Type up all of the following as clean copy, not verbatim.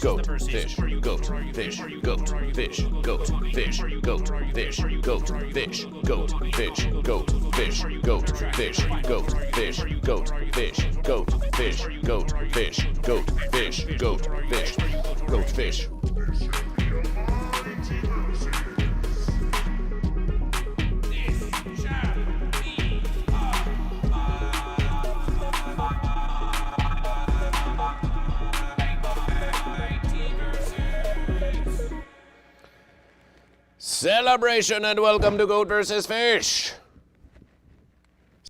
goat, fish, goat, fish, goat, fish, goat, fish, goat, fish, goat, fish, goat, fish, goat, fish, goat, fish, goat, fish, goat, fish, goat, fish, goat, fish, goat, fish, goat, fish, goat, fish. Celebration and welcome to Goat vs. Fish.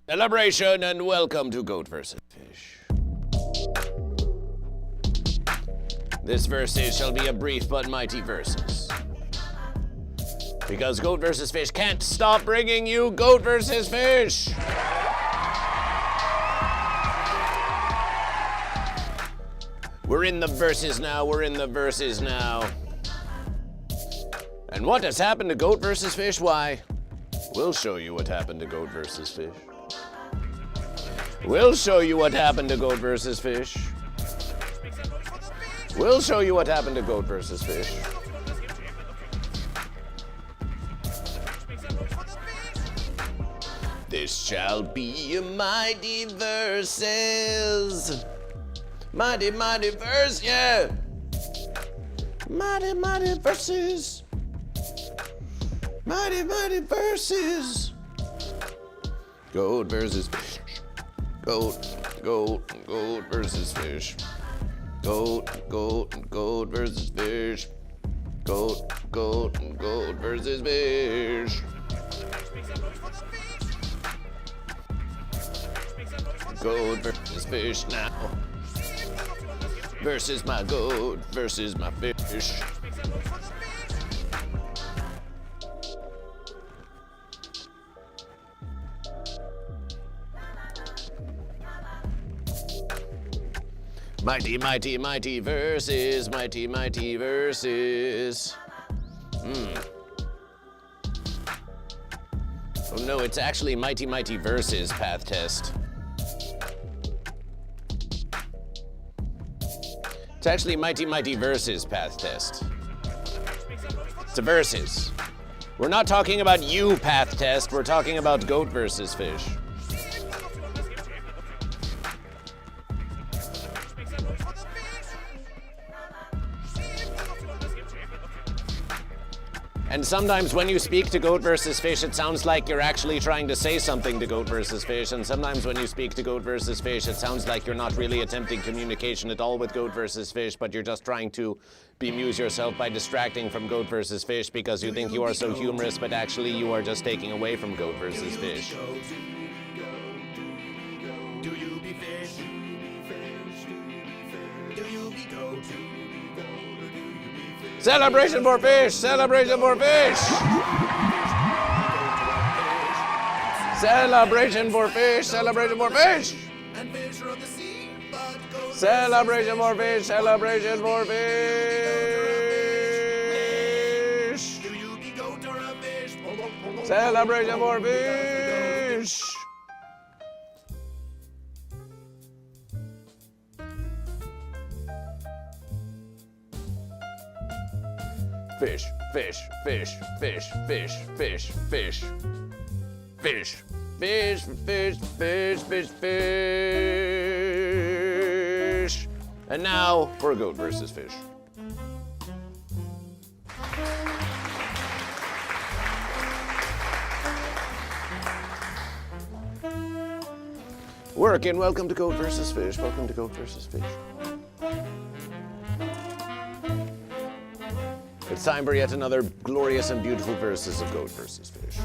Celebration and welcome to Goat vs. Fish. This versus shall be a brief but mighty versus. Because Goat vs. Fish can't stop bringing you Goat vs. Fish. We're in the verses now, we're in the verses now. And what has happened to Goat vs. Fish? Why, we'll show you what happened to Goat vs. Fish. We'll show you what happened to Goat vs. Fish. We'll show you what happened to Goat vs. Fish. This shall be a mighty verses. Mighty, mighty verse, yeah. Mighty, mighty verses. Mighty, mighty verses. Goat versus fish. Goat, goat, goat versus fish. Goat, goat, goat versus fish. Goat, goat, goat versus fish. Goat versus fish now. Versus my goat versus my fish. Mighty, mighty, mighty verses, mighty, mighty verses. Oh no, it's actually mighty, mighty verses path test. It's actually mighty, mighty verses path test. It's a verses. We're not talking about you path test, we're talking about goat versus fish. And sometimes when you speak to Goat vs. Fish, it sounds like you're actually trying to say something to Goat vs. Fish. And sometimes when you speak to Goat vs. Fish, it sounds like you're not really attempting communication at all with Goat vs. Fish, but you're just trying to bemuse yourself by distracting from Goat vs. Fish because you think you are so humorous, but actually you are just taking away from Goat vs. Fish. Do you be fish? Do you be goat? Celebration for fish! Celebration for fish! Celebration for fish! Celebration for fish! And fish are on the sea, but goat. Celebration for fish! Celebration for fish! Do you be goat or a fish? Celebration for fish! Fish, fish, fish, fish, fish, fish, fish, fish, fish, fish, fish, fish, fish. And now for Goat versus Fish. Work and welcome to Goat versus Fish. Welcome to Goat versus Fish. It's time for yet another glorious and beautiful versus of Goat versus Fish.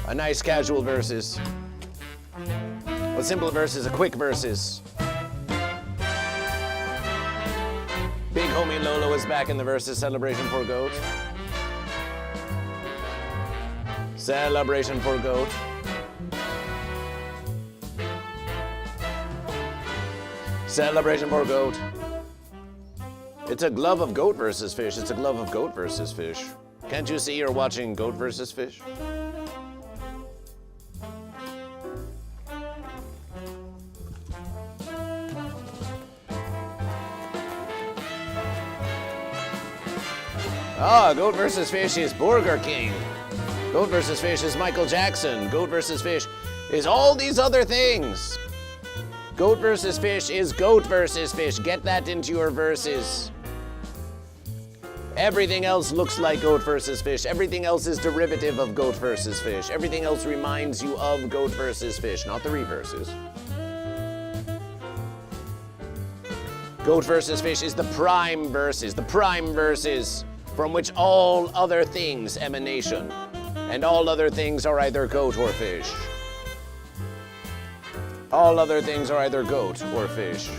A nice casual versus. A simple versus, a quick versus. Big homie Lolo is back in the versus celebration for Goat. Celebration for Goat. Celebration for Goat. It's a glove of Goat versus Fish. It's a glove of Goat versus Fish. Can't you see you're watching Goat versus Fish? Goat versus fish is Burger King. Goat versus fish is Michael Jackson. Goat versus fish is all these other things. Goat versus fish is goat versus fish. Get that into your verses. Everything else looks like goat versus fish. Everything else is derivative of goat versus fish. Everything else reminds you of goat versus fish, not the reverses. Goat versus fish is the prime verses from which all other things emanation. And all other things are either goat or fish. All other things are either goat or fish.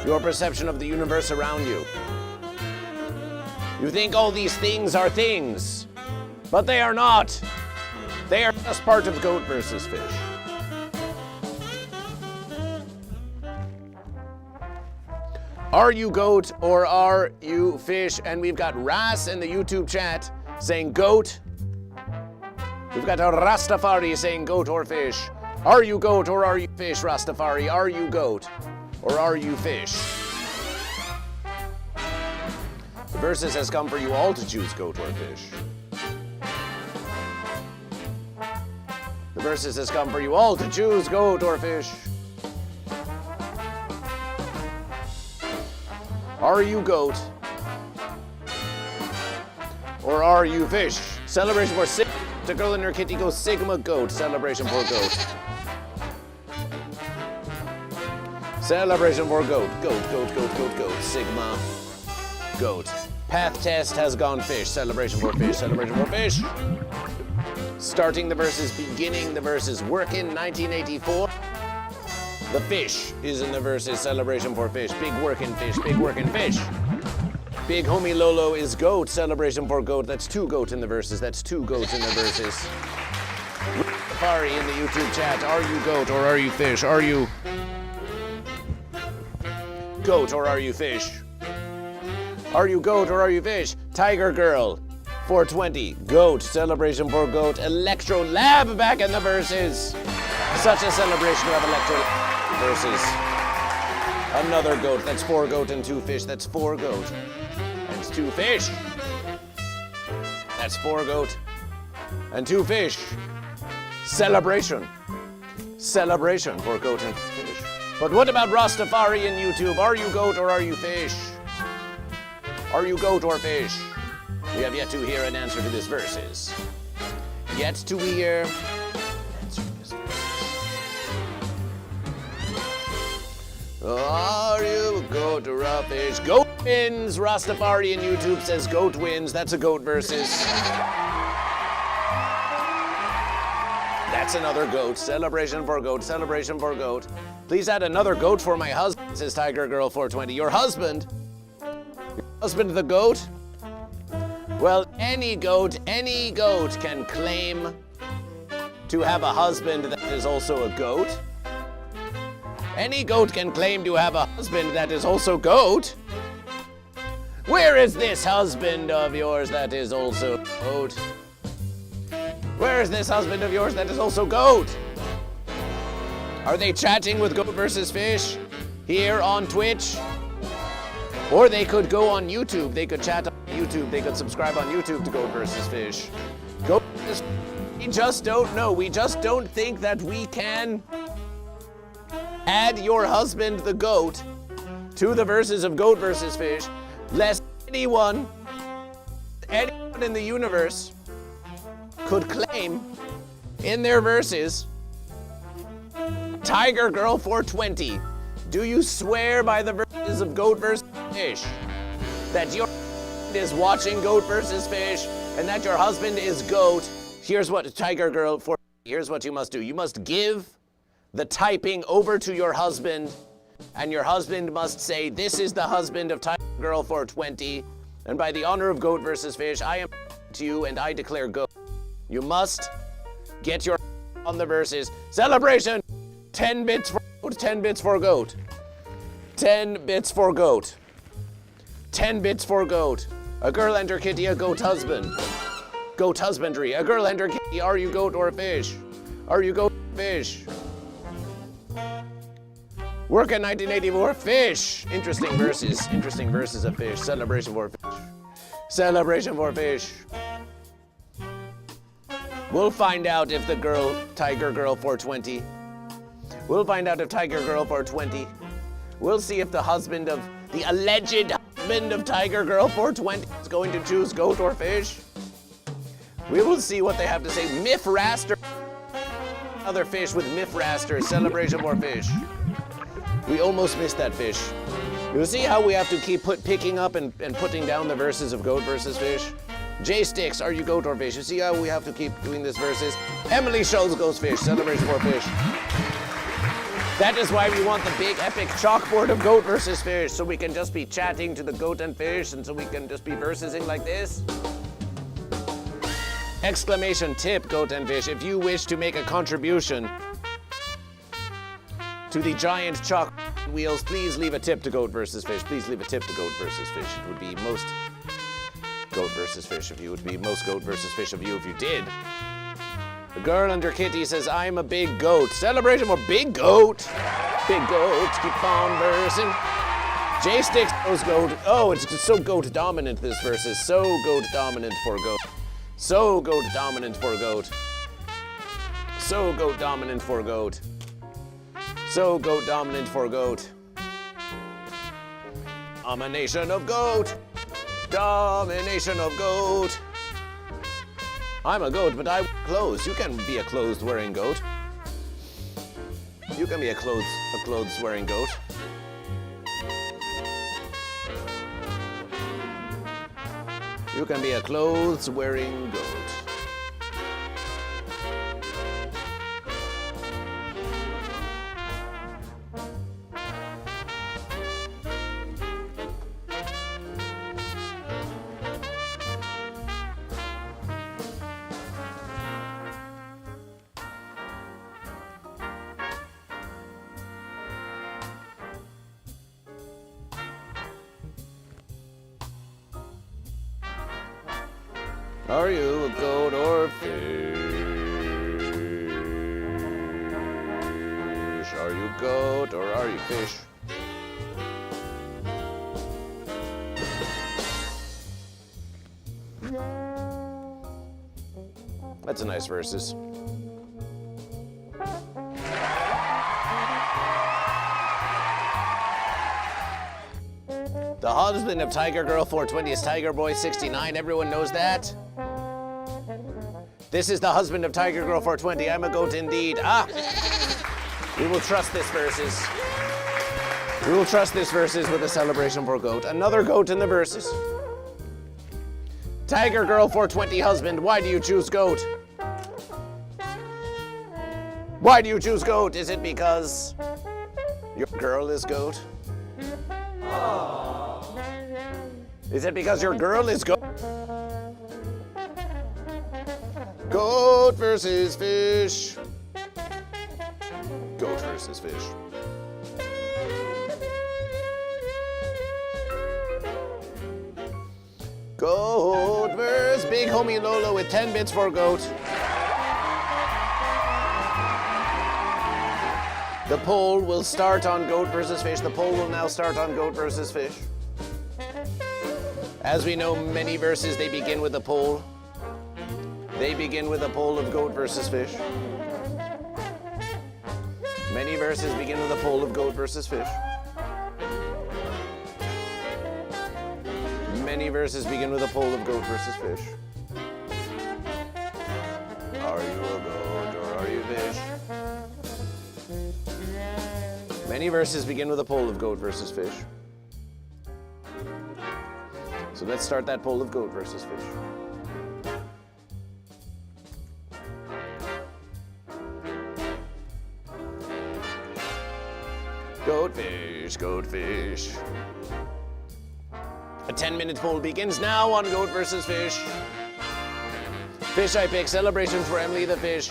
Your perception of the universe around you. You think all these things are things, but they are not. They are just part of goat versus fish. Are you goat or are you fish? And we've got Ras in the YouTube chat saying goat. We've got a Rastafari saying goat or fish. Are you goat or are you fish, Rastafari? Are you goat or are you fish? The verses has come for you all to choose goat or fish. The verses has come for you all to choose goat or fish. Are you goat or are you fish? Celebration for Sigma. The girl and her kitty goes Sigma goat. Celebration for goat. Celebration for goat. Goat. Sigma goat. Path test has gone fish. Celebration for fish. Celebration for fish. Starting the verses, beginning the verses. Working 1984. The fish is in the verses. Celebration for fish. Big working fish. Big working fish. Big homie Lolo is goat. Celebration for goat. That's two goat in the verses. That's two goats in the verses. Safari in the YouTube chat. Are you goat or are you fish? Are you goat or are you fish? Are you goat or are you fish? Tiger Girl 420. Goat. Celebration for goat. Electro Lab back in the verses. Such a celebration of Electro versus another goat. That's four goat and two fish. That's four goat. And two fish. That's four goat and two fish. Celebration. Celebration for goat and fish. But what about Rastafari in YouTube? Are you goat or are you fish? Are you goat or fish? We have yet to hear an answer to this verses. Yet to hear an answer to this verses. Are you goat or a fish? Goat wins. Rastafari in YouTube says goat wins. That's a goat versus. That's another goat. Celebration for goat. Celebration for goat. Please add another goat for my husband, says Tiger Girl 420. Your husband? Your husband the goat? Well, any goat can claim to have a husband that is also a goat. Any goat can claim to have a husband that is also goat. Where is this husband of yours that is also goat? Where is this husband of yours that is also goat? Are they chatting with Goat versus Fish here on Twitch? Or they could go on YouTube. They could chat on YouTube. They could subscribe on YouTube to Goat versus Fish. Goat versus Fish. We just don't know. We just don't think that we can add your husband, the goat, to the verses of Goat versus Fish, lest anyone in the universe could claim in their verses, Tiger Girl 420, do you swear by the verses of Goat versus Fish that your husband is watching Goat versus Fish and that your husband is goat? Here's what, Tiger Girl 420, here's what you must do. You must give the typing over to your husband, and your husband must say, this is the husband of Tiger Girl 420, and by the honor of Goat versus Fish, I am to you and I declare goat. You must get your on the verses. Celebration! 10 bits for goat, 10 bits for goat. 10 bits for goat. 10 bits for goat. A girl and her kitty, a goat husband. Goat husbandry. A girl and her kitty. Are you goat or a fish? Are you goat or fish? Work in 1984. Fish. Interesting verses. Interesting verses of fish. Celebration for fish. Celebration for fish. We'll find out if the girl, Tiger Girl 420. We'll find out if Tiger Girl 420. We'll see if the husband of, the alleged husband of Tiger Girl 420 is going to choose goat or fish. We will see what they have to say. Miff Raster. Other fish with Miff Raster. Celebration for fish. We almost missed that fish. You see how we have to keep picking up and putting down the verses of goat versus fish? J Sticks, are you goat or fish? You see how we have to keep doing this verses? Emily Schultz goes fish. Celebration for fish. That is why we want the big epic chalkboard of goat versus fish, so we can just be chatting to the goat and fish, and so we can just be versing like this. Exclamation tip, goat and fish. If you wish to make a contribution to the giant chalk wheels, please leave a tip to goat versus fish. Please leave a tip to goat versus fish. It would be most goat versus fish of you. It would be most goat versus fish of you if you did. The girl under kitty says, I'm a big goat. Celebration for big goat. Big goat, keep on versing. J Sticks goes goat. Oh, it's so goat dominant, this verse is so goat dominant for goat. So goat dominant for goat. So goat dominant for goat. So goat dominant for goat. Domination of goat. Domination of goat. I'm a goat, but I wear clothes. You can be a clothes-wearing goat. You can be a clothes-wearing goat. You can be a clothes-wearing goat. Are you a goat or a fish? Are you goat or are you fish? That's a nice verses. The husband of Tiger Girl 420 is Tiger Boy 69. Everyone knows that. This is the husband of Tiger Girl 420. I'm a goat indeed. Ah! We will trust this verses. We will trust this verses with a celebration for goat. Another goat in the verses. Tiger Girl 420 husband, why do you choose goat? Why do you choose goat? Is it because your girl is goat? Is it because your girl is goat? Goat versus fish. Goat versus fish. Goat versus Big Homie Lola with 10 bits for goat. The poll will start on goat versus fish. The poll will now start on goat versus fish. As we know, many verses, they begin with a poll. They begin with a poll of goat versus fish. Many verses begin with a poll of goat versus fish. Many verses begin with a poll of goat versus fish. Are you a goat or are you fish? Many verses begin with a poll of goat versus fish. So let's start that poll of goat versus fish. Goat fish, goat fish. A 10-minute poll begins now on goat versus fish. Fish I pick, celebration for Emily the fish.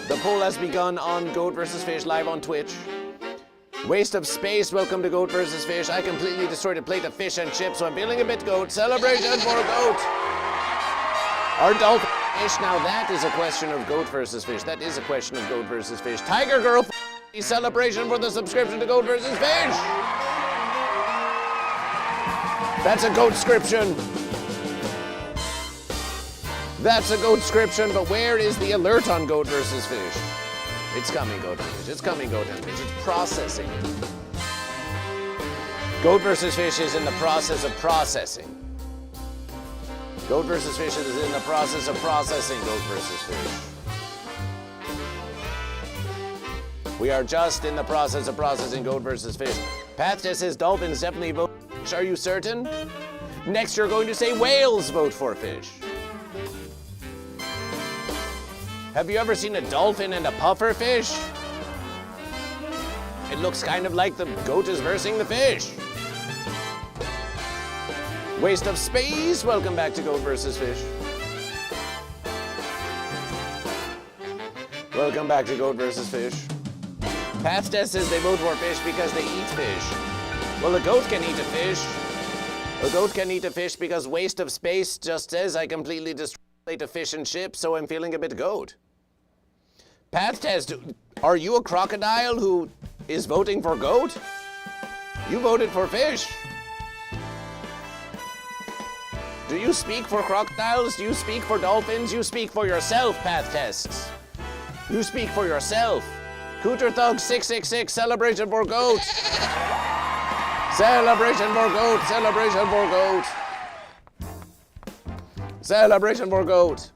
The poll has begun on goat versus fish live on Twitch. Waste of space, welcome to goat versus fish. I completely destroyed a plate of fish and chips, so I'm feeling a bit goat. Celebration for goat. Our dolphin fish. Now that is a question of goat versus fish. That is a question of goat versus fish. Tiger Girl, celebration for the subscription to goat versus fish. That's a goat scription. That's a goat scription, but where is the alert on goat versus fish? It's coming, goat and fish. It's coming, goat and fish. It's processing. Goat versus fish is in the process of processing. Goat versus fish is in the process of processing goat versus fish. We are just in the process of processing goat versus fish. Path just says dolphins definitely vote for fish. Are you certain? Next you're going to say whales vote for fish. Have you ever seen a dolphin and a puffer fish? It looks kind of like the goat is versing the fish. Waste of space. Welcome back to Goat versus Fish. Welcome back to Goat versus Fish. Path Test says they vote for fish because they eat fish. Well, a goat can eat a fish. A goat can eat a fish because waste of space just says I completely destroyed a fish and chip, so I'm feeling a bit goat. Path Test, are you a crocodile who is voting for goat? You voted for fish. Do you speak for crocodiles? Do you speak for dolphins? You speak for yourself, Path Tests. You speak for yourself. Cooter Thug 666, celebration for goat. Celebration for goat, celebration for goat. Celebration for goat.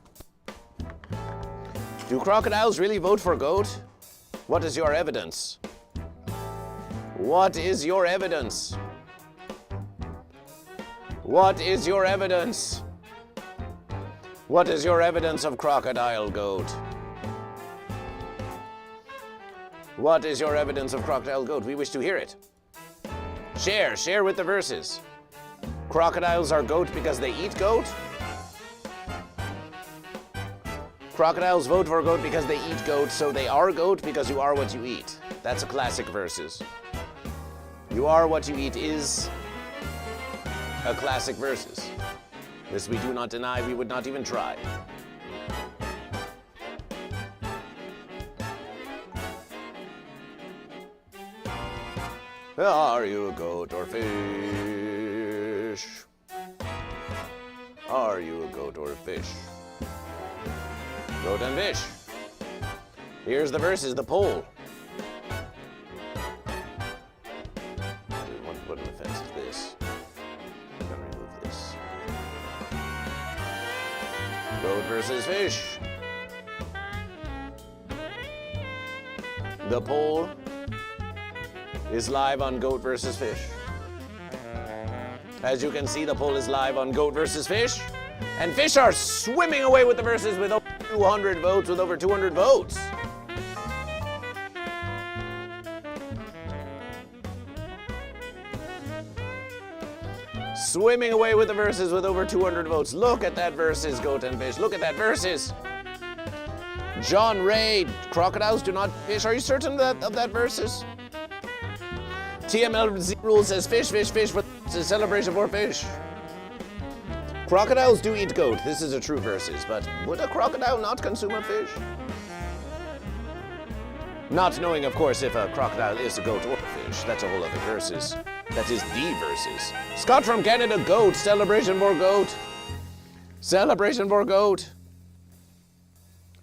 Do crocodiles really vote for goat? What is your evidence? What is your evidence? What is your evidence? What is your evidence of crocodile goat? What is your evidence of crocodile goat? We wish to hear it. Share with the verses. Crocodiles are goat because they eat goat? Crocodiles vote for goat because they eat goat, so they are goat because you are what you eat. That's a classic verses. You are what you eat is a classic verses. This we do not deny, we would not even try. Are you a goat or fish? Are you a goat or a fish? Goat and fish. Here's the verses, the poll. I didn't want to put an offense to this. I'm gonna remove this. Goat versus fish. The poll is live on Goat versus Fish. As you can see, the poll is live on Goat versus Fish. And fish are swimming away with the verses with over 200 votes, with over 200 votes. Swimming away with the verses with over 200 votes. Look at that verses, Goat and Fish. Look at that verses. John Ray, crocodiles do not fish. Are you certain of that verses? TMLZ Rule says fish for celebration for fish. Crocodiles do eat goat. This is a true verses, but would a crocodile not consume a fish? Not knowing, of course, if a crocodile is a goat or a fish. That's a whole other verses. That is the verses. Scott from Canada, goat. Celebration for goat. Celebration for goat.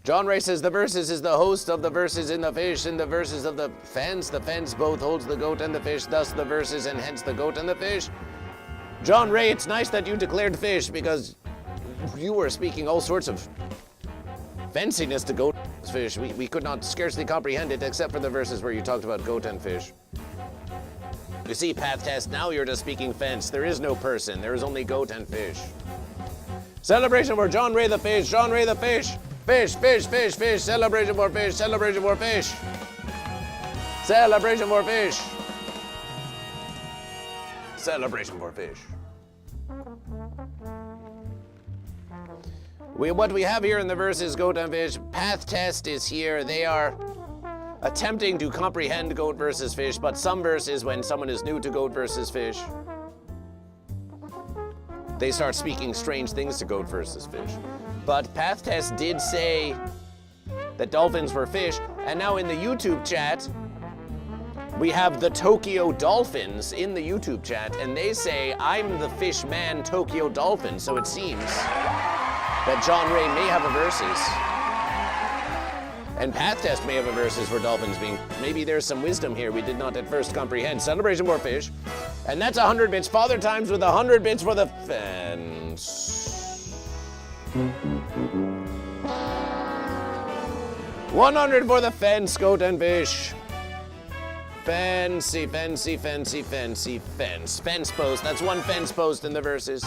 John Ray says the verses is the host of the verses in the fish, in the verses of the fence. The fence both holds the goat and the fish, thus the verses and hence the goat and the fish. John Ray, it's nice that you declared fish because you were speaking all sorts of fanciness to goat and fish. We could not scarcely comprehend it except for the verses where you talked about goat and fish. You see, Path Test, now you're just speaking fence. There is no person, there is only goat and fish. Celebration for John Ray the fish, John Ray the fish. Fish, celebration for fish, celebration for fish. Celebration for fish. Celebration for fish. What we have here in the verses, Goat and Fish, Path Test is here. They are attempting to comprehend Goat versus Fish, but some verses, when someone is new to Goat versus Fish, they start speaking strange things to Goat versus Fish. But Path Test did say that dolphins were fish, and now in the YouTube chat, we have the Tokyo Dolphins in the YouTube chat, and they say, I'm the fish man Tokyo Dolphin, so it seems that John Ray may have a versus. And Path Test may have a versus for dolphins being. Maybe there's some wisdom here we did not at first comprehend. Celebration for fish. And that's 100 bits. Father Times with 100 bits for the fence. 100 for the fence, goat and fish. Fancy, fancy, fancy, fancy, fence. Fence post. That's one fence post in the verses.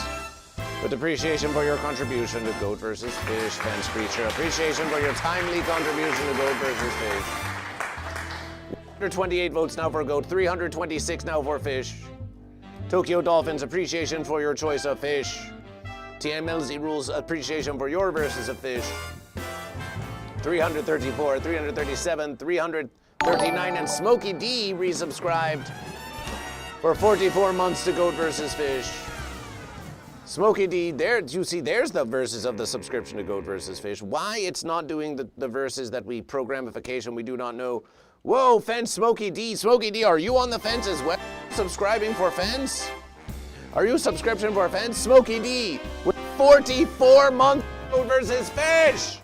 With appreciation for your contribution to Goat vs. Fish, Fence Creature. Appreciation for your timely contribution to Goat vs. Fish. 128 votes now for Goat, 326 now for Fish. Tokyo Dolphins, appreciation for your choice of fish. TMLZ Rules, appreciation for your versus of fish. 334, 337, 339, and Smokey D resubscribed for 44 months to Goat vs. Fish. Smokey D, there, you see, there's the verses of the subscription to Goat vs. Fish. Why it's not doing the verses that we programification, we do not know. Whoa, Fence, Smokey D. Smokey D, are you on the fence as well? Subscribing for Fence? Are you subscription for Fence? Smokey D, with 44 months of Goat vs. Fish.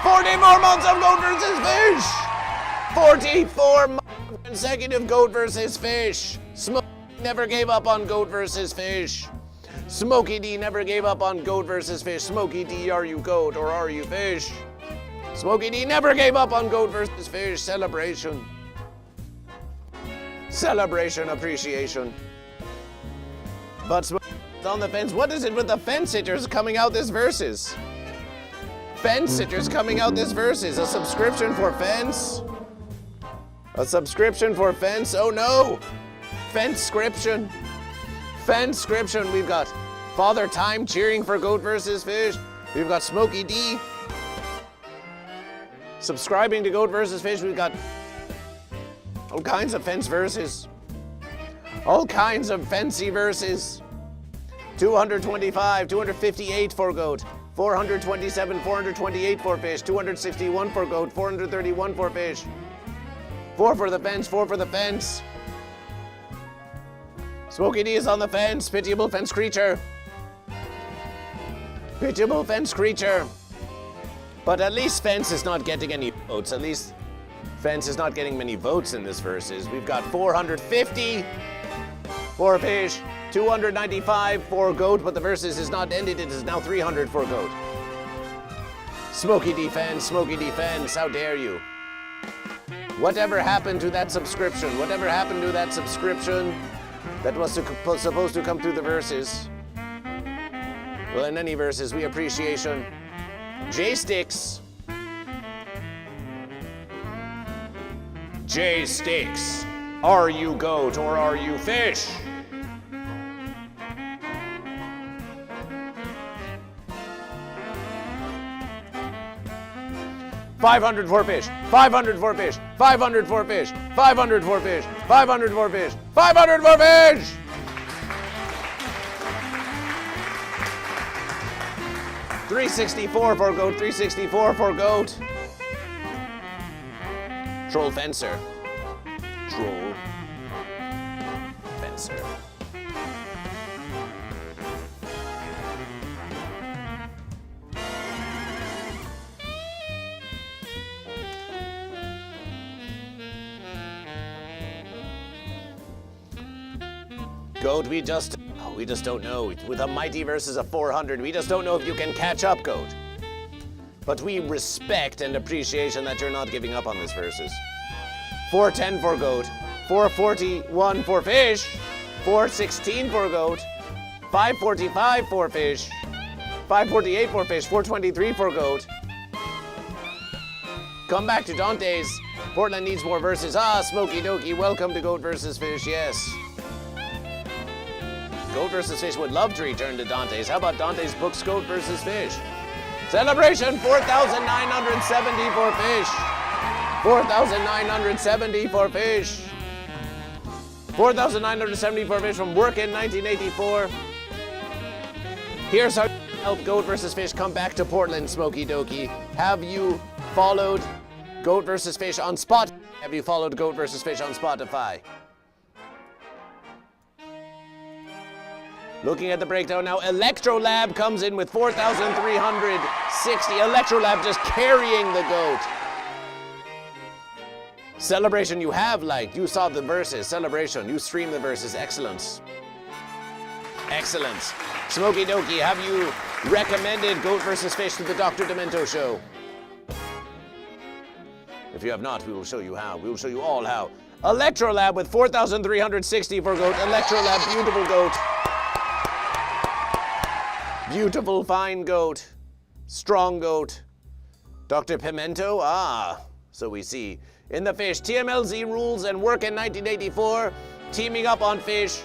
40 more months of Goat vs. Fish. 44 months of consecutive Goat vs. Fish. Smokey never gave up on Goat vs. Fish. Smokey D never gave up on Goat vs. Fish. Smokey D, are you goat or are you fish? Smokey D never gave up on Goat vs. Fish. Celebration. Celebration, appreciation. But Smokey's on the fence. What is it with the fence sitters coming out this versus? Fence sitters coming out this versus. A subscription for Fence? A subscription for Fence? Oh no! Fence-scription. Fence-scription. We've got Father Time cheering for Goat vs. Fish. We've got Smokey D subscribing to Goat vs. Fish. We've got all kinds of fence verses. All kinds of fancy verses. 225, 258 for Goat. 427, 428 for Fish. 261 for Goat. 431 for Fish. 4 for the fence, 4 for the fence. Smokey D is on the fence. Pitiable fence creature. Pitiable fence creature. But at least Fence is not getting any votes. At least Fence is not getting many votes in this versus. We've got 450 for Fish, 295 for Goat, but the versus is not ended. It is now 300 for Goat. Smokey D Fence, Smokey D Fence, how dare you? Whatever happened to that subscription? Whatever happened to that subscription that was supposed to come through the verses? Well, in any verses, we appreciation. J-Sticks. J-Sticks. Are you goat or are you fish? $500 for fish, 500 for fish, 500 for fish, 500 for fish, 500 for fish, 500 for fish! $364 for Goat, 364 for Goat. Troll Fencer. Troll Fencer. Goat, we just don't know. With a mighty versus a 400, we just don't know if you can catch up, Goat. But we respect and appreciation that you're not giving up on this versus. 410 for Goat, 441 for Fish, 416 for Goat, 545 for Fish, 548 for Fish, 423 for Goat. Come back to Dante's. Portland needs more verses. Ah, Smokey Dokey, welcome to Goat vs. Fish, yes. Goat vs. Fish would love to return to Dante's. How about Dante's books, Goat vs. Fish? Celebration, 4,970 for Fish. 4,970 for Fish. 4,970 for Fish from Work in 1984. Here's how help Goat vs. Fish come back to Portland, Smokey Dokie. Have you followed Goat vs. Fish on Spotify? Have you followed Goat vs. Fish on Spotify? Looking at the breakdown now, Electrolab comes in with 4,360. Electrolab just carrying the goat. Celebration, you have liked. You saw the verses. Celebration, you streamed the verses. Excellence. Excellent. Smokey Dokie, have you recommended Goat vs. Fish to the Dr. Demento show? If you have not, we will show you how. We will show you all how. Electrolab with 4,360 for goat. Electrolab, beautiful goat. Beautiful, fine goat. Strong goat. Dr. Pimento, so we see. In the fish, TMLZ rules and work in 1984. Teaming up on fish.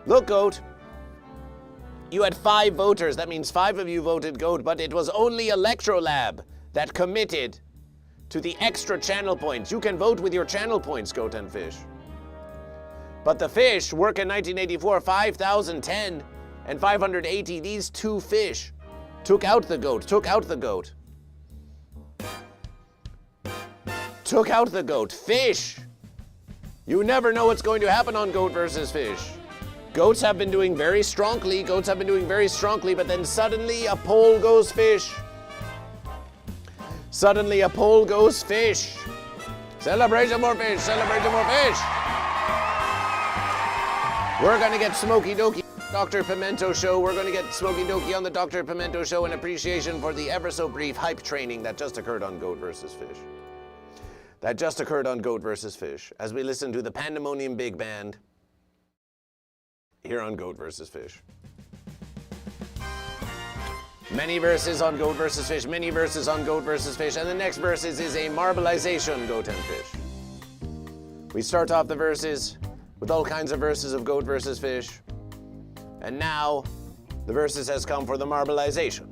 Look, goat. You had 5 voters. That means 5 of you voted goat, but it was only Electrolab that committed to the extra channel points. You can vote with your channel points, goat and fish. But the fish, work in 1984, 5,010 and 580. These 2 fish took out the goat, took out the goat. Took out the goat. Fish! You never know what's going to happen on Goat vs. Fish. Goats have been doing very strongly, but then suddenly a poll goes fish. Suddenly a poll goes fish. Celebration more fish, celebration more fish. We're gonna get Smokey Dokie Dr. Pimento show. We're gonna get Smokey Dokie on the Dr. Pimento show in appreciation for the ever so brief hype training that just occurred on Goat vs. Fish. That just occurred on Goat vs. Fish as we listen to the Pandemonium Big Band here on Goat vs. Fish. Many verses on Goat vs. Fish, many verses on Goat vs. Fish, and the next verses is a marbleization Goat and Fish. We start off the verses with all kinds of verses of Goat vs. Fish, and now the verses has come for the marbleization.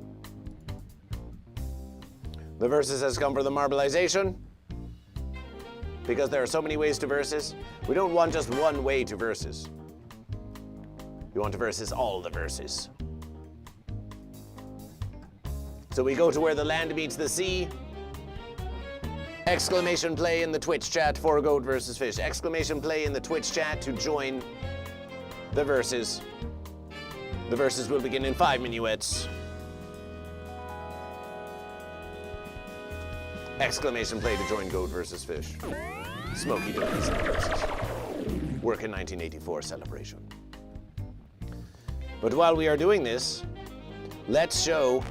The verses has come for the marbleization because there are so many ways to verses. We don't want just one way to verses. We want to verses all the verses. So we go to where the land meets the sea. Exclamation play in the Twitch chat for Goat vs. Fish. Exclamation play in the Twitch chat to join the verses. The verses will begin in 5 minuets. Exclamation play to join Goat vs. Fish. Smokey Dokie's verses. Work in 1984 celebration. But while we are doing this, let's show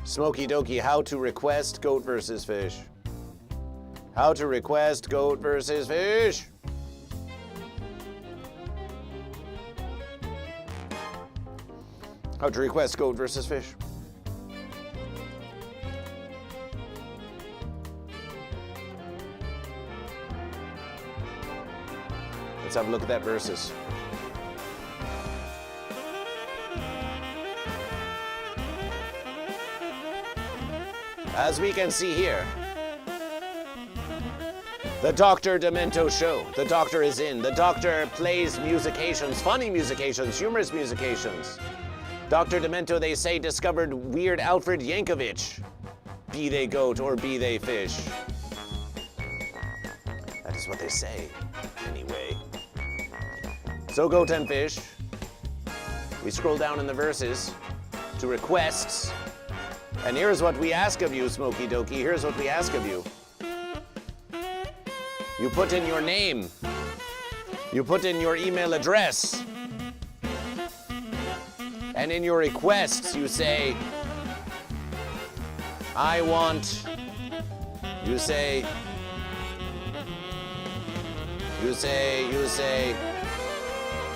Smokey Dokie how to request Goat vs. Fish. How to request Goat vs. Fish. How to request Goat vs. Fish. Let's have a look at that versus. As we can see here, the Dr. Demento show. The doctor is in. The doctor plays musications, funny musications, humorous musications. Dr. Demento, they say, discovered Weird Alfred Yankovic. Be they goat or be they fish. That is what they say, anyway. So Goat and Fish, we scroll down in the verses to requests. And here's what we ask of you, Smokey Dokie. Here's what we ask of you. You put in your name. You put in your email address. And in your requests, you say, I want, you say,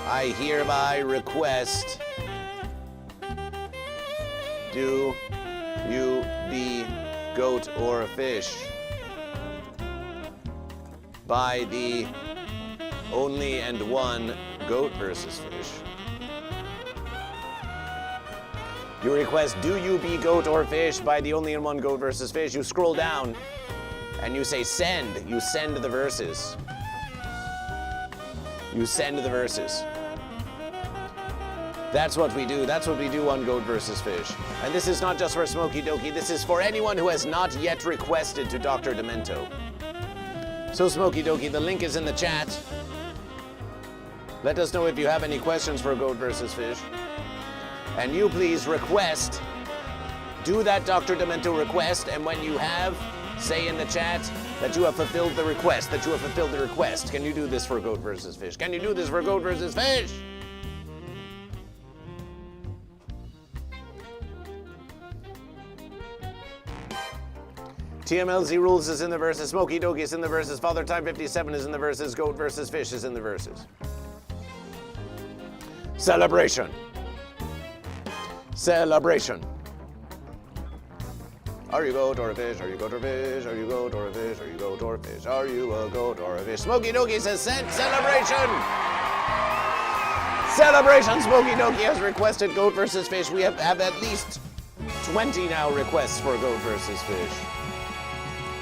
I hereby request, do you be goat or fish? By the only and one Goat vs. Fish. You request, do you be goat or fish? By the only and one Goat vs. Fish. You scroll down and you say send. You send the verses. You send the verses. That's what we do. That's what we do on Goat vs. Fish. And this is not just for Smokey Dokey. This is for anyone who has not yet requested to Dr. Demento. So Smokey Dokey, the link is in the chat. Let us know if you have any questions for Goat vs. Fish. And you please request. Do that Dr. Demento request. And when you have, say in the chat that you have fulfilled the request. That you have fulfilled the request. Can you do this for Goat vs. Fish? Can you do this for Goat vs. Fish? TMLZ Rules is in the verses, Smokey Dokey is in the verses, Father Time 57 is in the verses, Goat vs. Fish is in the verses. Celebration. Celebration. Are you goat or a fish? Are you goat or a fish? Are you goat or a fish? Are you goat or a fish? Are you a goat or a fish? Smokey Dokey says celebration. Celebration. Smokey Dokey has requested Goat vs. Fish. We have at least 20 now requests for Goat vs. Fish.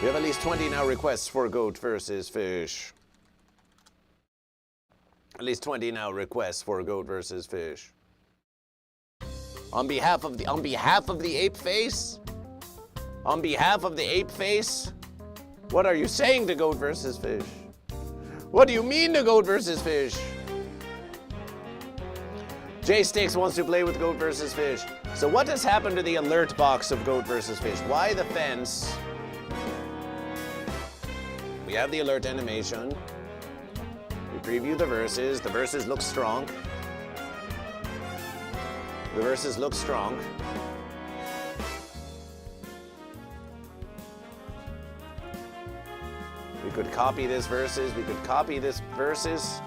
We have at least 20 now requests for Goat vs. Fish. At least 20 now requests for Goat vs. Fish. On behalf of the ape face? On behalf of the ape face? What are you saying to Goat vs. Fish? What do you mean to Goat vs. Fish? Jay Sticks wants to play with Goat vs. Fish. So what has happened to the alert box of Goat vs. Fish? Why the fence? We have the alert animation. We preview the verses. The verses look strong. The verses look strong. We could copy this verses. We could copy this verses.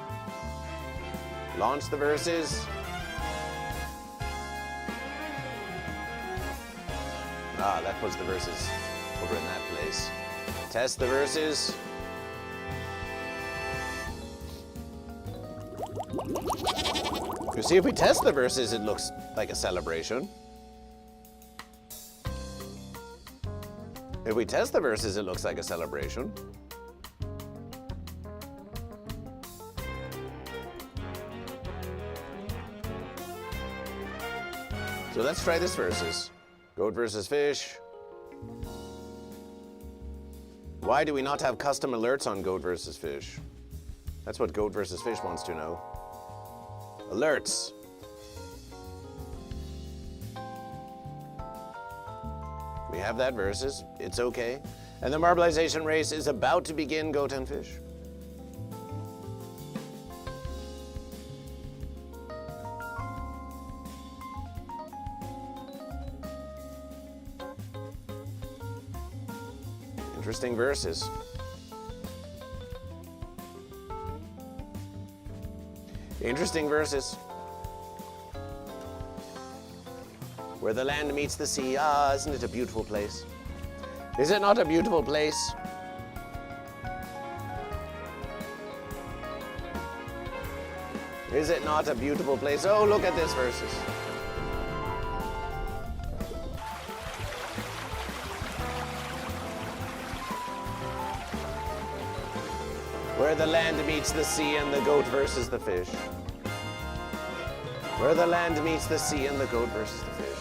Launch the verses. Ah, that puts the verses over in that place. Test the verses. You see, if we test the verses, it looks like a celebration. If we test the verses, it looks like a celebration. So let's try this versus. Goat vs. Fish. Why do we not have custom alerts on Goat vs. Fish? That's what Goat vs. Fish wants to know. Alerts. We have that versus. It's okay. And the marbleization race is about to begin, Goat and Fish. Interesting verses. Interesting verses. Where the land meets the sea. Ah, isn't it a beautiful place? Is it not a beautiful place? Is it not a beautiful place? Oh, look at this verses. Where the land meets the sea and the goat versus the fish. Where the land meets the sea and the goat versus the fish.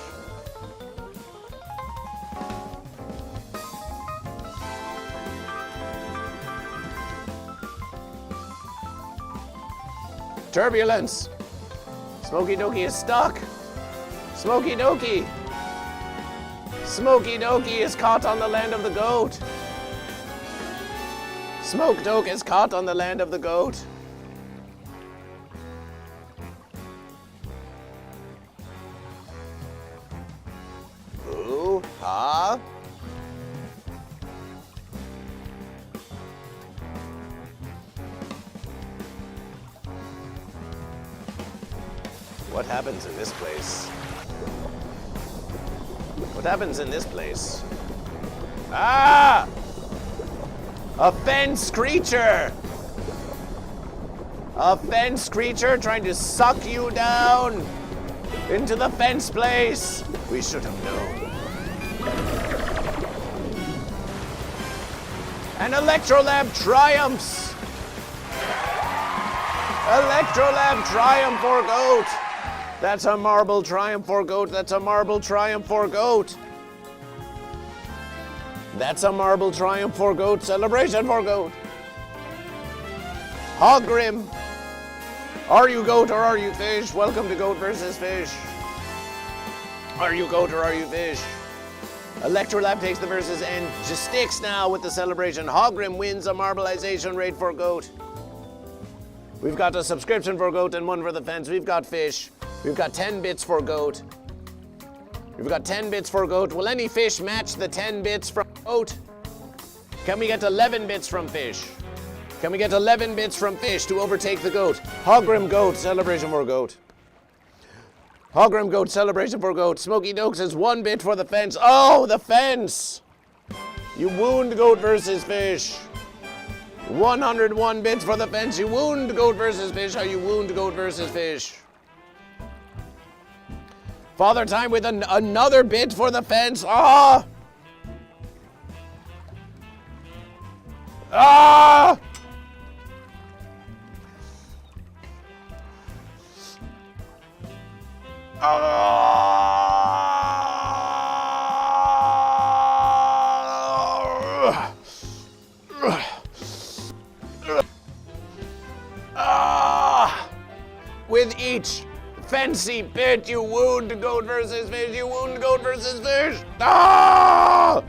Turbulence. Smokey Dokey is stuck. Smokey Dokey. Smokey Dokey is caught on the land of the goat. Smoke Doke is caught on the land of the goat. Ooh, ha. What happens in this place? What happens in this place? Ah! A fence creature! A fence creature trying to suck you down into the fence place. We should have known. And Electrolab triumphs! Electrolab triumph for goat! That's a marble triumph for goat. That's a marble triumph for goat. That's a marble triumph for goat. Celebration for goat. Hogrim. Are you goat or are you fish? Welcome to Goat versus Fish. Are you goat or are you fish? Electrolab takes the versus and just sticks now with the celebration. Hogrim wins a marbleization rate for goat. We've got a subscription for goat and one for the fence. We've got fish. We've got 10 bits for goat. We've got 10 bits for goat. Will any fish match the 10 bits from goat? Can we get 11 bits from fish? Can we get 11 bits from fish to overtake the goat? Hogrim goat, celebration for goat. Hogrim goat, celebration for goat. Smoky Dokes is 1 bit for the fence. Oh, the fence! You wound goat versus fish. 101 bits for the fence. You wound goat versus fish. How you wound goat versus fish. Father Time with another bit for the fence. Ah! Ah! With each fancy bit, you wound goat versus fish. You wound goat versus fish. Ah!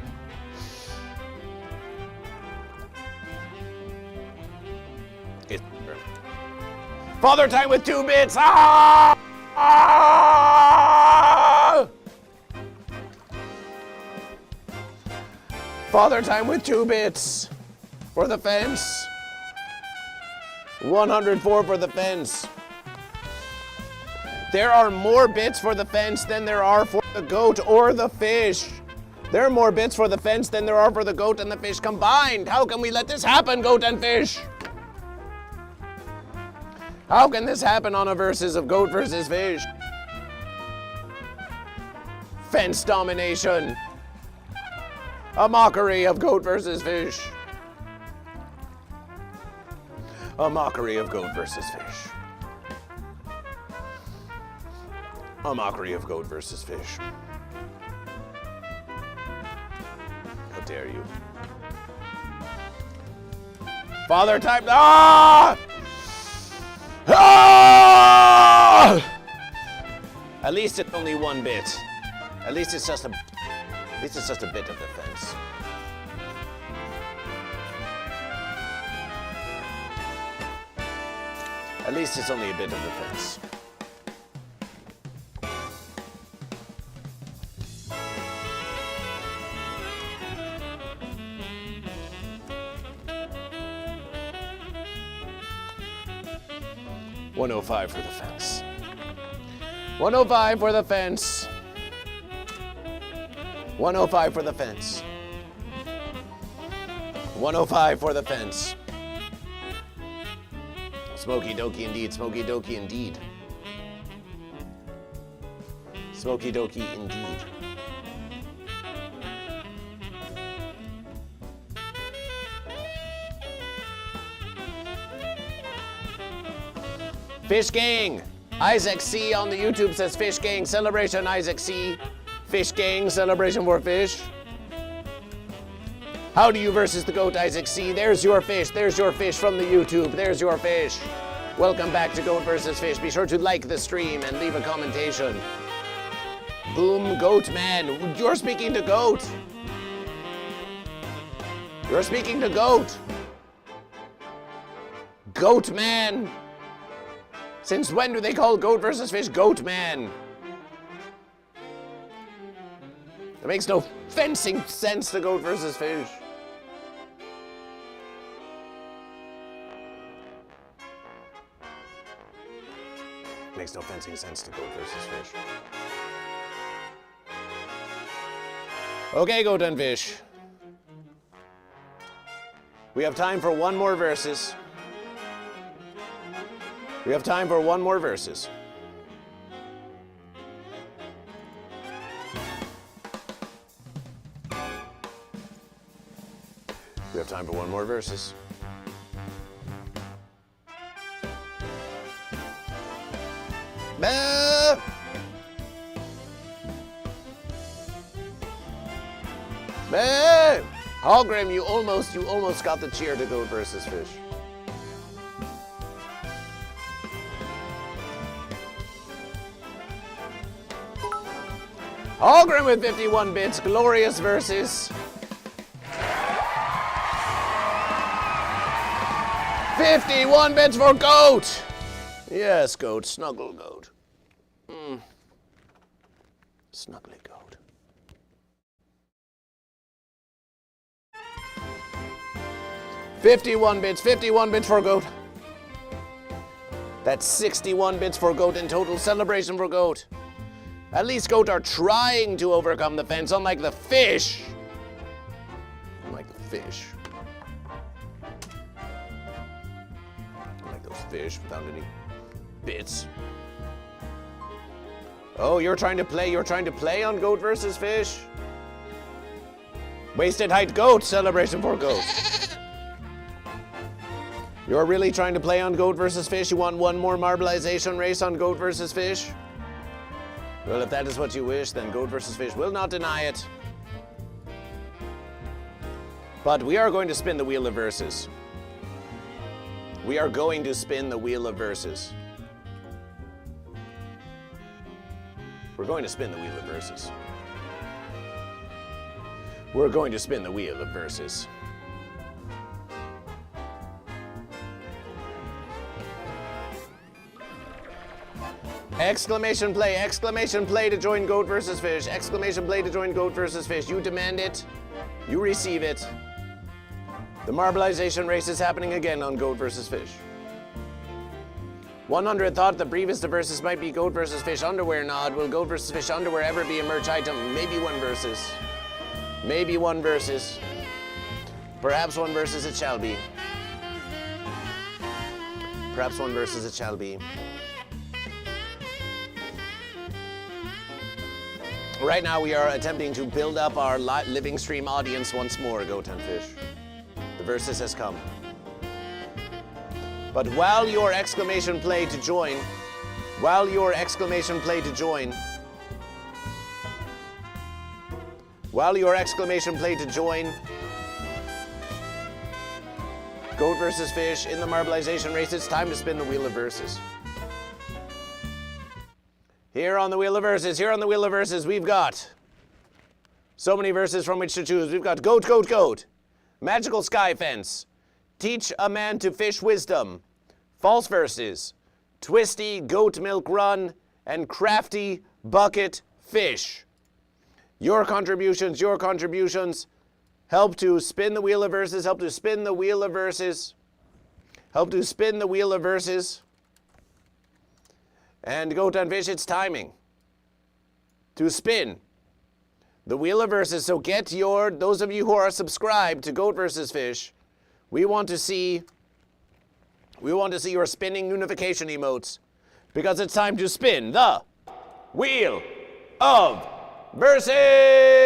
Father Time with 2 bits. Ah! Ah! Father Time with 2 bits for the fence. 104 for the fence. There are more bits for the fence than there are for the goat or the fish. There are more bits for the fence than there are for the goat and the fish combined. How can we let this happen, goat and fish? How can this happen on a versus of goat versus fish? Fence domination. A mockery of goat versus fish. A mockery of goat versus fish. A mockery of goat versus fish. How dare you? Father Time. Ah! Ah! At least it's only 1 bit. At least it's just a bit of the fence. At least it's only a bit of the fence. $105 for the fence. 105 for the fence. 105 for the fence. 105 for the fence. Smoky Dokey indeed, Smoky Dokey indeed. Smoky Dokey indeed. Fish Gang! Isaac C on the YouTube says Fish Gang celebration, Isaac C. Fish Gang celebration for fish. How do you versus the goat, Isaac C? There's your fish. There's your fish from the YouTube. There's your fish. Welcome back to Goat versus Fish. Be sure to like the stream and leave a commentation. Boom, Goat Man. You're speaking to Goat. You're speaking to Goat. Goat Man. Since when do they call Goat versus Fish Goat Man? It makes no fencing sense to Goat versus Fish. Makes no fencing sense to Goat versus Fish. Okay, Goat and Fish. We have time for one more versus. We have time for one more versus. We have time for one more versus. Bah! Hey! Hallgrim, you almost got the cheer to Goat versus Fish. Hallgrim with 51 bits, glorious versus. 51 bits for Goat! Yes, Goat, snuggle Goat. Snuggly Goat. $51 bits for Goat. That's 61 bits for Goat in total. Celebration for Goat. At least Goat are trying to overcome the fence, unlike the fish. Unlike the fish. Unlike those fish without any bits. Oh, you're trying to play on Goat versus Fish? Wasted height Goat, celebration for Goat. You're really trying to play on Goat versus Fish? You want one more marbleization race on Goat versus Fish? Well, if that is what you wish, then Goat versus Fish will not deny it. But we are going to spin the wheel of versus. We are going to spin the wheel of versus. We're going to spin the wheel of versus. We're going to spin the wheel of versus. Exclamation play to join Goat versus Fish. Exclamation play to join Goat versus Fish. You demand it, you receive it. The marbleization race is happening again on Goat versus Fish. 100 thought the Briefest of Versus might be Goat versus Fish underwear nod. Will Goat versus Fish underwear ever be a merch item? Maybe one versus. Maybe one versus. Perhaps one versus it shall be. Perhaps one versus it shall be. Right now we are attempting to build up our living stream audience once more, Goat and Fish. The versus has come. But while your exclamation play to join, Goat versus Fish in the marbleization race, it's time to spin the wheel of versus. Here on the wheel of versus, we've got so many verses from which to choose. We've got Goat, Magical Sky Fence, Teach a Man to Fish Wisdom, False Verses, Twisty Goat Milk Run, and Crafty Bucket Fish. Your contributions help to spin the wheel of verses, And Goat and Fish, it's timing to spin the wheel of verses. So get those of you who are subscribed to Goat versus Fish, we want to see your spinning unification emotes, because it's time to spin the wheel of versus.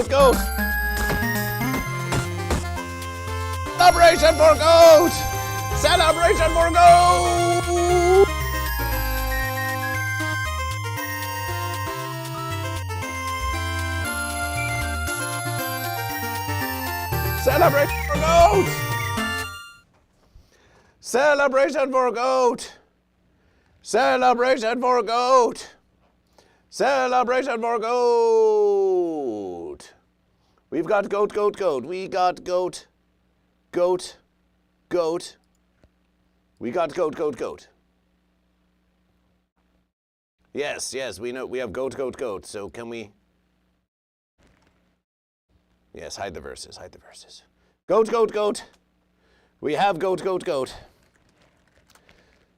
Goat! Celebration for Goat! Celebration for Goat! Celebration for Goat! Celebration for Goat! Celebration for Goat! Celebration for Goat! We've got Goat. We got Goat. We got Goat. Yes, we know we have Goat. So can we? Yes, hide the verses. Goat, goat, goat. We have goat, goat, goat.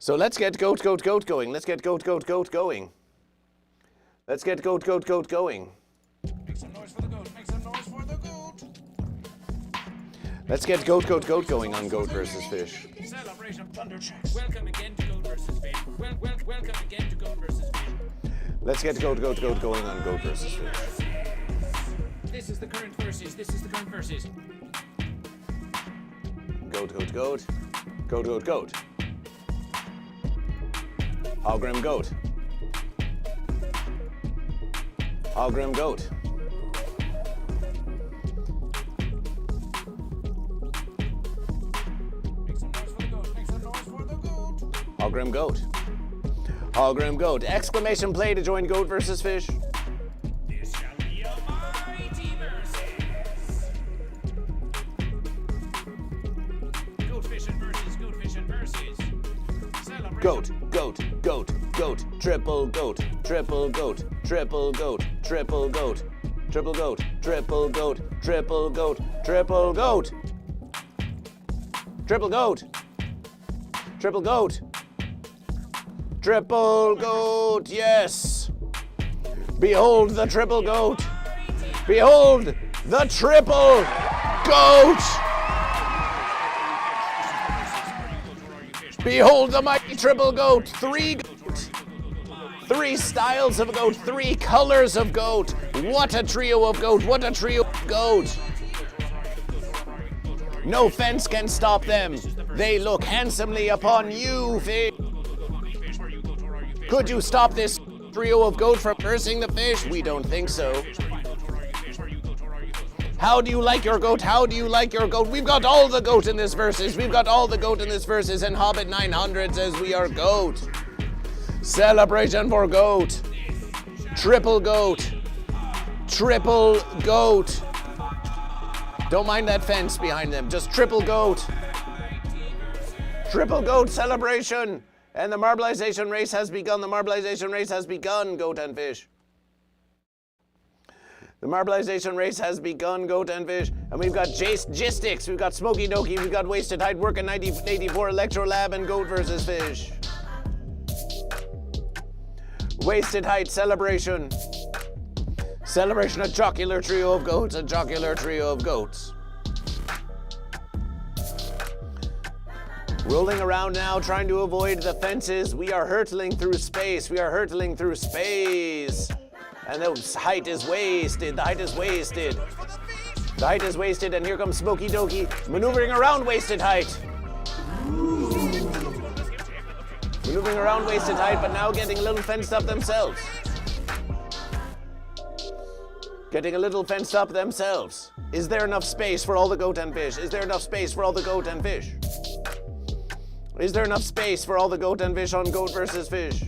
So let's get goat, goat, goat going. Let's get goat, goat, goat going. Let's get goat, goat, goat going. Make some noise for the goat. Make some noise for the goat. Let's get goat, goat, goat going on Goat vs. Fish. Celebration Thunder Tracks. Welcome again to Goat vs. Fish. Welcome again to Goat vs. Fish. Let's get goat, goat, goat going on Goat vs. Fish. This is the current versus. This is the current versus. Goat, goat, goat. Goat, goat, goat. Ogrim goat. Ogrim goat. Make some noise for the goat. Make some noise for the goat. Ogrim goat. Ogrim goat. Exclamation play to join Goat vs. Fish. This shall be a mighty versus. Goat fishing versus. Goat fishing versus. Celebration. Goat, goat, goat, goat, triple goat, triple goat, triple goat, triple goat, triple goat, triple goat, triple goat, triple goat, triple goat, triple goat, triple goat, yes. Behold the triple goat. Behold the triple goat. Behold the mighty triple goat, three styles of goat, 3 colors of goat. What a trio of goat, what a trio of goat. No fence can stop them. They look handsomely upon you, fish. Could you stop this trio of goat from cursing the fish? We don't think so. How do you like your goat? How do you like your goat? We've got all the goat in this verses. We've got all the goat in this verses. And Hobbit 900 says we are goat. Celebration for goat. Triple goat. Triple goat. Don't mind that fence behind them. Just triple goat. Triple goat celebration. And the marbleization race has begun. The marbleization race has begun, Goat and Fish. The marbleization race has begun, Goat and Fish. And we've got Gistics, we've got Smoky Dokie, we've got Wasted Height, Working 84 Electro Lab, and Goat vs. Fish. Wasted Height celebration. Celebration, a jocular trio of goats, a jocular trio of goats. Rolling around now, trying to avoid the fences. We are hurtling through space. We are hurtling through space. And the height is wasted. The height is wasted. The height is wasted, and here comes Smoky Dokie maneuvering around Wasted Height. Maneuvering around Wasted Height, but now getting a little fenced up themselves. Getting a little fenced up themselves. Is there enough space for all the goat and fish? Is there enough space for all the goat and fish? Is there enough space for all the goat and fish on Goat vs. Fish?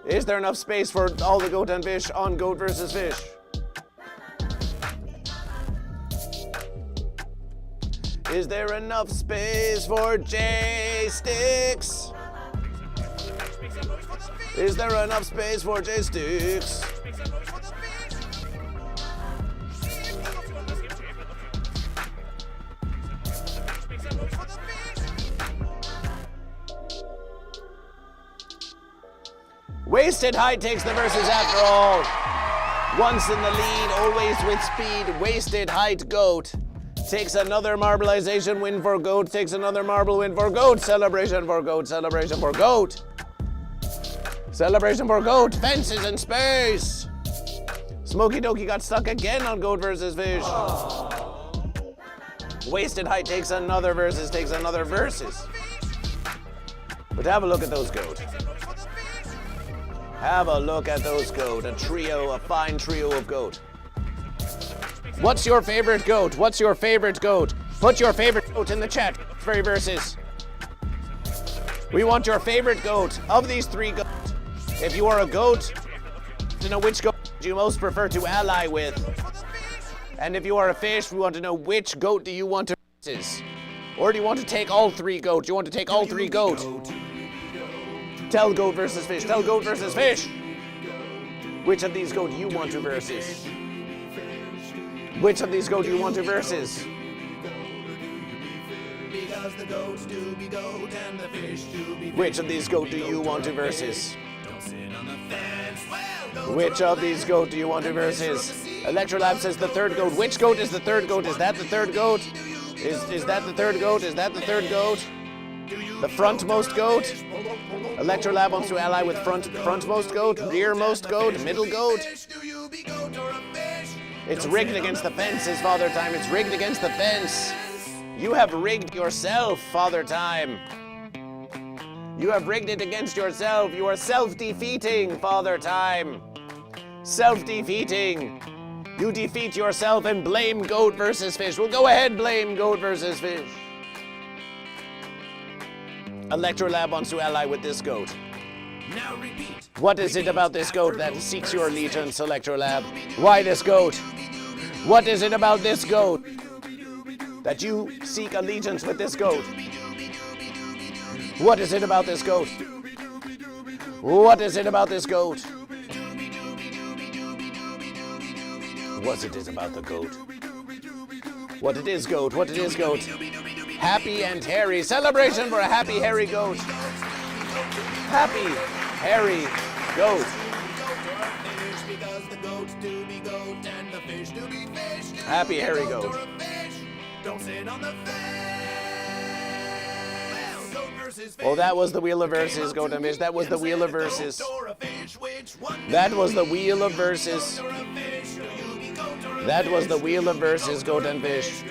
Is there enough space for all the goat and fish on Goat vs. Fish? Is there enough space for J-Sticks? Is there enough space for J-Sticks? Wasted Height takes the verses after all. Once in the lead, always with speed. Wasted Height Goat takes another marbleization win for Goat, takes another marble win for Goat. Celebration for Goat, celebration for Goat. Celebration for Goat, fences in space. Smoky Dokie got stuck again on Goat vs. Fish. Wasted Height takes another versus, takes another versus. But have a look at those Goat. Have a look at those Goat, a trio, a fine trio of Goat. What's your favorite Goat? What's your favorite Goat? Put your favorite Goat in the chat, very verses. We want your favorite Goat of these 3 Goats. If you are a Goat, to know which Goat you most prefer to ally with. And if you are a fish, we want to know which Goat do you want to versus. Or do you want to take all 3 Goat? Do you want to take all 3 Goat? Tell Goat vs. Fish. Tell Goat vs. Fish. Which of these Goat do you want to versus? Which of these goat do you want to versus? Because the goats do be goat and the fish do be fish. Which of these goat do you want to versus? Don't sit on the fence. Well, goats Which are of these goat do you want to versus? Electrolab says the third goat. Which goat is the third goat? Is that the third goat? Is that the third goat? Is that the third goat? The frontmost goat? Electrolab wants to ally with frontmost goat, rearmost goat, middle goat. Do you be goat or a fish? It's rigged against the fence, says Father Time. It's rigged against the fence. You have rigged yourself, Father Time. You have rigged it against yourself. You are self-defeating, Father Time. Self-defeating. You defeat yourself and blame goat versus fish. Well, go ahead, blame goat versus fish. Electrolab wants to ally with this goat. Now repeat. What is it about this goat that seeks your allegiance, Electrolab? Why this goat? What is it about this goat that you seek allegiance with this goat? What is it about this goat? What is it about this goat? What it is about the goat? What it is, goat? What it is, goat? Happy and hairy. Celebration for a happy, hairy goat. Happy, hairy goat. Because the goats do be goat and the fish do be fish. Happy, hairy goat. Don't sit on the fence. Well, goat versus fish. Oh, that was the wheel of versus, goat and fish. That was the wheel of versus. That was the wheel of versus. That was the wheel of versus, goat and fish.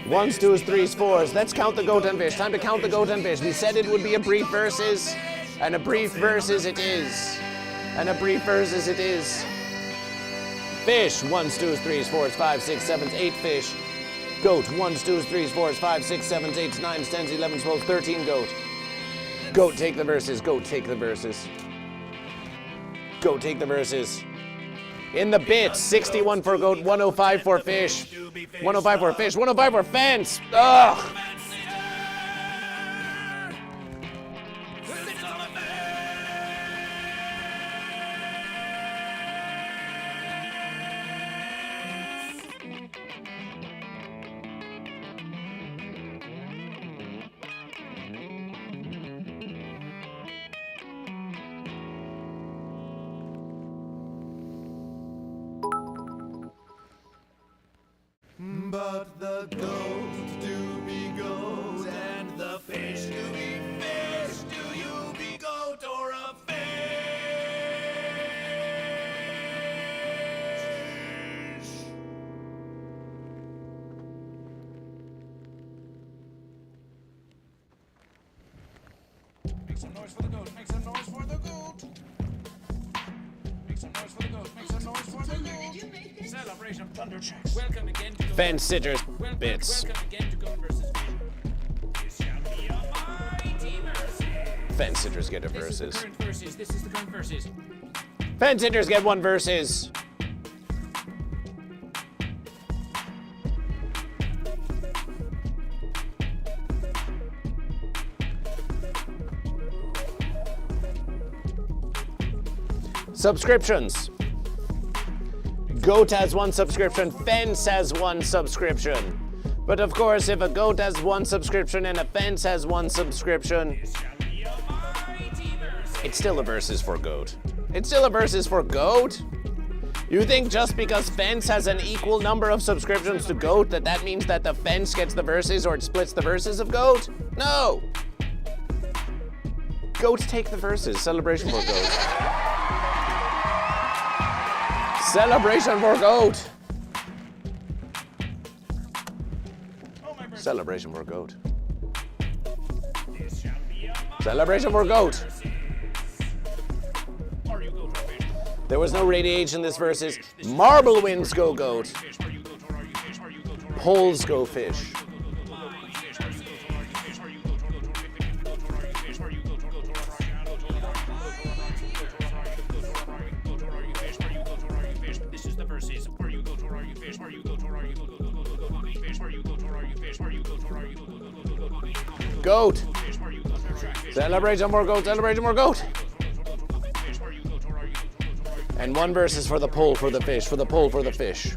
1s, 2s, 3s, 4s. Let's count the goat and fish. Time to count the goat and fish. We said it would be a brief versus, and a brief versus it is. And a brief versus it is. Fish, 1s, 2s, 3s, 4s, 5s, 6s, 7s, 8 fish. Goat, 1s, 2s, 3s, 4s, 5s, 6s, 7s, 8s, 9s, 10s, 11s, 12s, 13 goat. Goat, take the verses. Goat, take the verses. Goat, take the verses. In the bits, 61 for goat, 105 for fish. 105 for fish, 105 for fence. Ugh. But the goats do be goat and the fish do be fish. Do you be goat or a fish? Make some noise for the goat. Make some noise for the goat. Make some noise for the goat. Make some noise for the goat. Celebration Thunder Checks. Welcome again to Fence sitters, bits. Welcome again to Goat versus Fish. This shall be a mighty versus. Fence sitters get a This is the versus. current versus. This is the current versus. Fence sitters get one versus. Subscriptions. Goat has one subscription, Fence has one subscription. But of course, if a goat has one subscription and a fence has one subscription, it's still a versus for goat. It's still a versus for goat? You think just because fence has an equal number of subscriptions to goat that means that the fence gets the versus or it splits the versus of goat? No! Goats take the versus. Celebration for goat. Celebration for goat. Celebration for goat. Celebration for goat. There was no radiation in this versus. Marble wins go goat. Poles go fish. Goat. Celebration for goat. Celebration for goat. And one versus for the pole for the fish. For the pole for the fish.